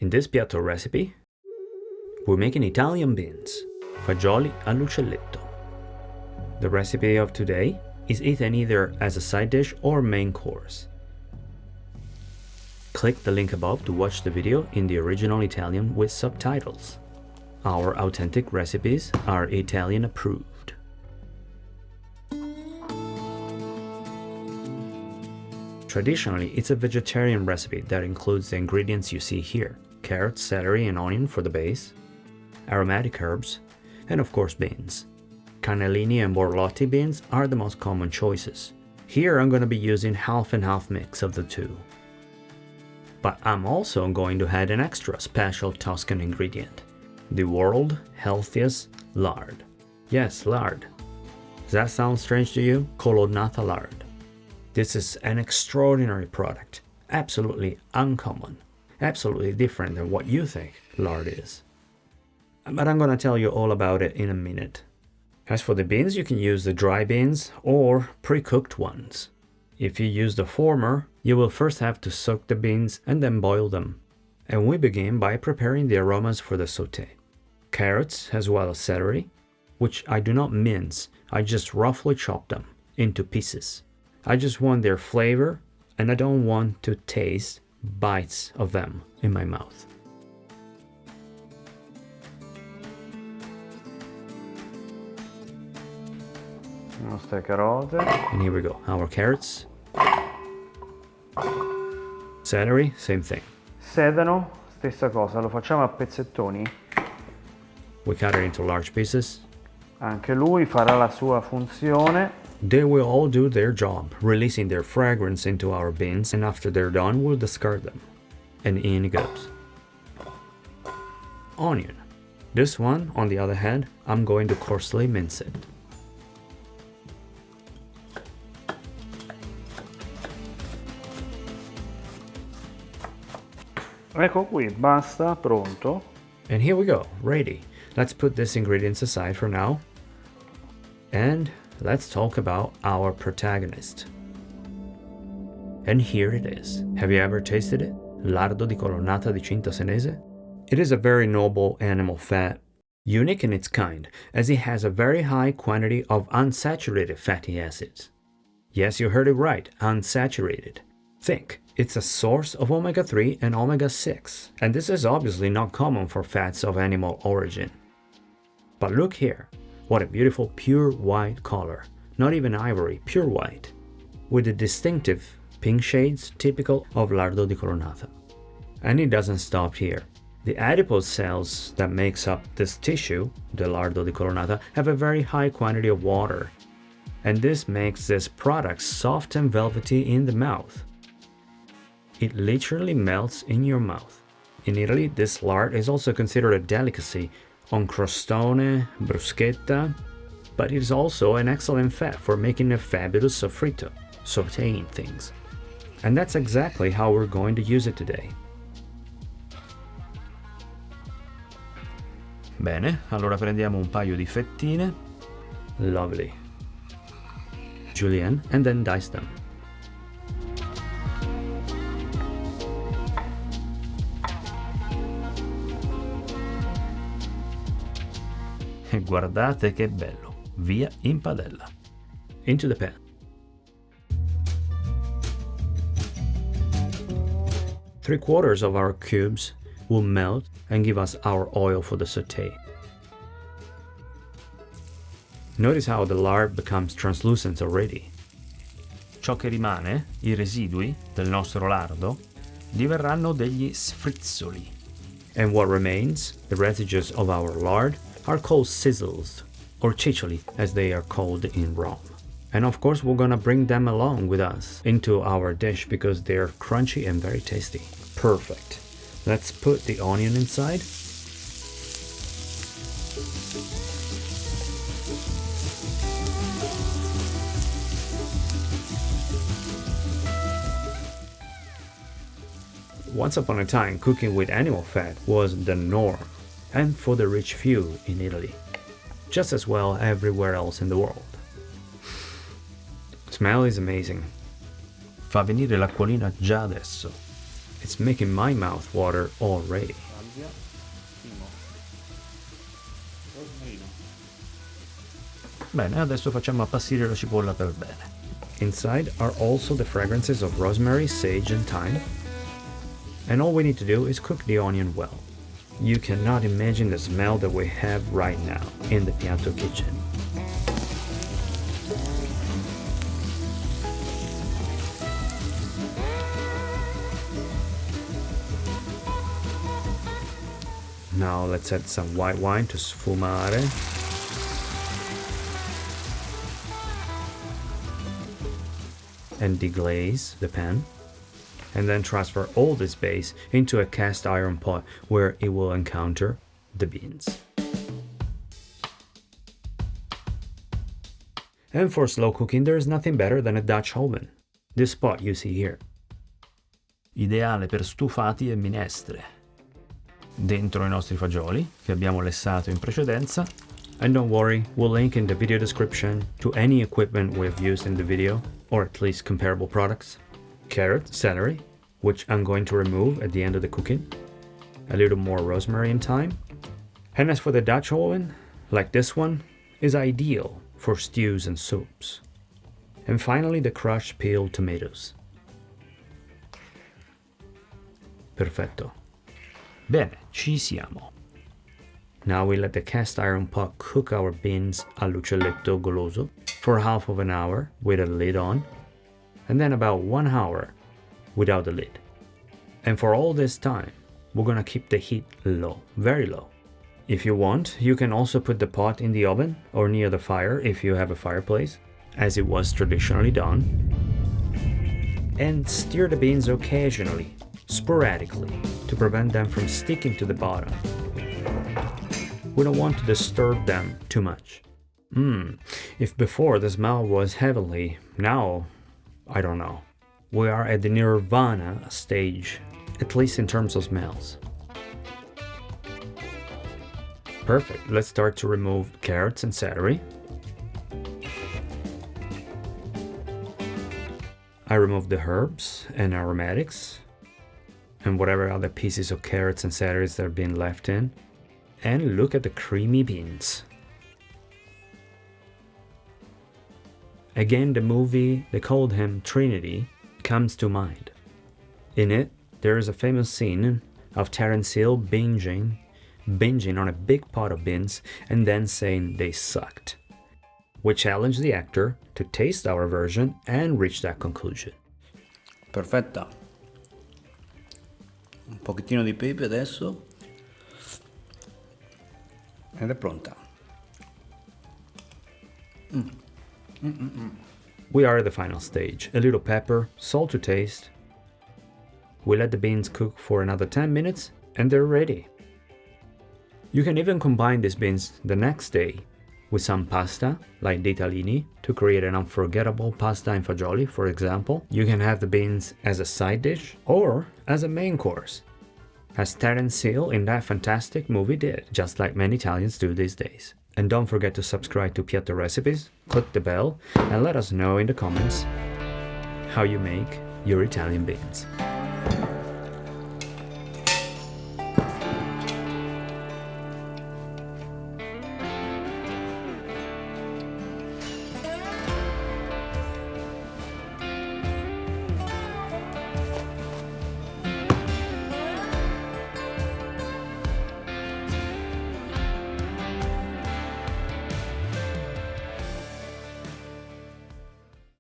In this Piatto recipe, we're making Italian beans, fagioli all'uccelletto. The recipe of today is eaten either as a side dish or main course. Click the link above to watch the video in the original Italian with subtitles. Our authentic recipes are Italian approved. Traditionally, it's a vegetarian recipe that includes the ingredients you see here: carrots, celery, and onion for the base, aromatic herbs, and of course beans. Cannellini and borlotti beans are the most common choices. Here I'm going to be using half and half mix of the two. But I'm also going to add an extra special Tuscan ingredient: the world's healthiest lard. Yes, lard. Does that sound strange to you? Colonnata lard. This is an extraordinary product, absolutely uncommon, absolutely different than what you think lard is. But I'm going to tell you all about it in a minute. As for the beans, you can use the dry beans or pre-cooked ones. If you use the former, you will first have to soak the beans and then boil them. And we begin by preparing the aromas for the sauté. Carrots as well as celery, which I do not mince, I just roughly chop them into pieces. I just want their flavor and I don't want to taste bites of them in my mouth. Nostre carote. And here we go, our carrots. Celery, same thing. Sedano, stessa cosa, lo facciamo a pezzettoni. We cut it into large pieces. Anche lui farà la sua funzione. They will all do their job, releasing their fragrance into our beans, and after they're done, we'll discard them. And in it goes. Onion. This one, on the other hand, I'm going to coarsely mince it. Ecco qui, basta, pronto. And here we go, ready. Let's put these ingredients aside for now. And let's talk about our protagonist. And here it is. Have you ever tasted it? Lardo di colonnata di Cinta Senese? It is a very noble animal fat, unique in its kind, as it has a very high quantity of unsaturated fatty acids. Yes, you heard it right, unsaturated. Think, it's a source of omega-3 and omega-6, and this is obviously not common for fats of animal origin. But look here, what a beautiful pure white color, not even ivory, pure white, with the distinctive pink shades typical of Lardo di Colonnata. And it doesn't stop here. The adipose cells that makes up this tissue, the Lardo di Colonnata, have a very high quantity of water, and this makes this product soft and velvety in the mouth. It literally melts in your mouth. In Italy, this lard is also considered a delicacy on crostone, bruschetta, but it is also an excellent fat for making a fabulous soffritto, sautéing things. And that's exactly how we're going to use it today. Bene, allora prendiamo un paio di fettine. Lovely. Julienne, and then dice them. E guardate che bello, via in padella. Into the pan. Three-quarters of our cubes will melt and give us our oil for the sauté. Notice how the lard becomes translucent already. Ciò che rimane, i residui del nostro lardo, diverranno degli sfrizzoli. And what remains, the residues of our lard, are called sizzles, or ciccioli as they are called in Rome. And of course we're gonna bring them along with us into our dish because they're crunchy and very tasty. Perfect. Let's put the onion inside. Once upon a time, cooking with animal fat was the norm, and for the rich few in Italy, just as well everywhere else in the world. Smell is amazing. Fa venire l'acquolina già adesso. It's making my mouth water already. Bene, adesso facciamo appassire la cipolla per bene. Inside are also the fragrances of rosemary, sage and thyme. And all we need to do is cook the onion well. You cannot imagine the smell that we have right now in the Piatto kitchen. Now let's add some white wine to sfumare. And deglaze the pan. And then transfer all this base into a cast iron pot where it will encounter the beans. And for slow cooking, there is nothing better than a Dutch oven. This pot you see here. Ideale per stufati e minestre. Dentro i nostri fagioli, che abbiamo lessato in precedenza. And don't worry, we'll link in the video description to any equipment we've used in the video, or at least comparable products. Carrot, celery, which I'm going to remove at the end of the cooking. A little more rosemary and thyme. And as for the Dutch oven, like this one, is ideal for stews and soups. And finally the crushed peeled tomatoes. Perfetto. Bene, ci siamo. Now we let the cast iron pot cook our beans all'uccelletto goloso for half of an hour with a lid on, and then about 1 hour without the lid. And for all this time, we're gonna keep the heat low, very low. If you want, you can also put the pot in the oven or near the fire if you have a fireplace, as it was traditionally done. And stir the beans occasionally, sporadically, to prevent them from sticking to the bottom. We don't want to disturb them too much. If before the smell was heavenly, now, I don't know. We are at the nirvana stage, at least in terms of smells. Perfect, let's start to remove carrots and celery. I remove the herbs and aromatics, and whatever other pieces of carrots and celery that have been left in. And look at the creamy beans. Again, the movie, they called him Trinity, comes to mind. In it, there is a famous scene of Terence binging on a big pot of beans and then saying they sucked. We challenged the actor to taste our version and reach that conclusion. Perfetta. Un pochettino di pepe adesso. Ed è pronta. We are at the final stage. A little pepper, salt to taste. We let the beans cook for another 10 minutes and they're ready. You can even combine these beans the next day with some pasta, like the Italiani, to create an unforgettable pasta in fagioli, for example. You can have the beans as a side dish or as a main course, as Terence in that fantastic movie did, just like many Italians do these days. And don't forget to subscribe to Piatto Recipes, click the bell, and let us know in the comments how you make your Italian beans.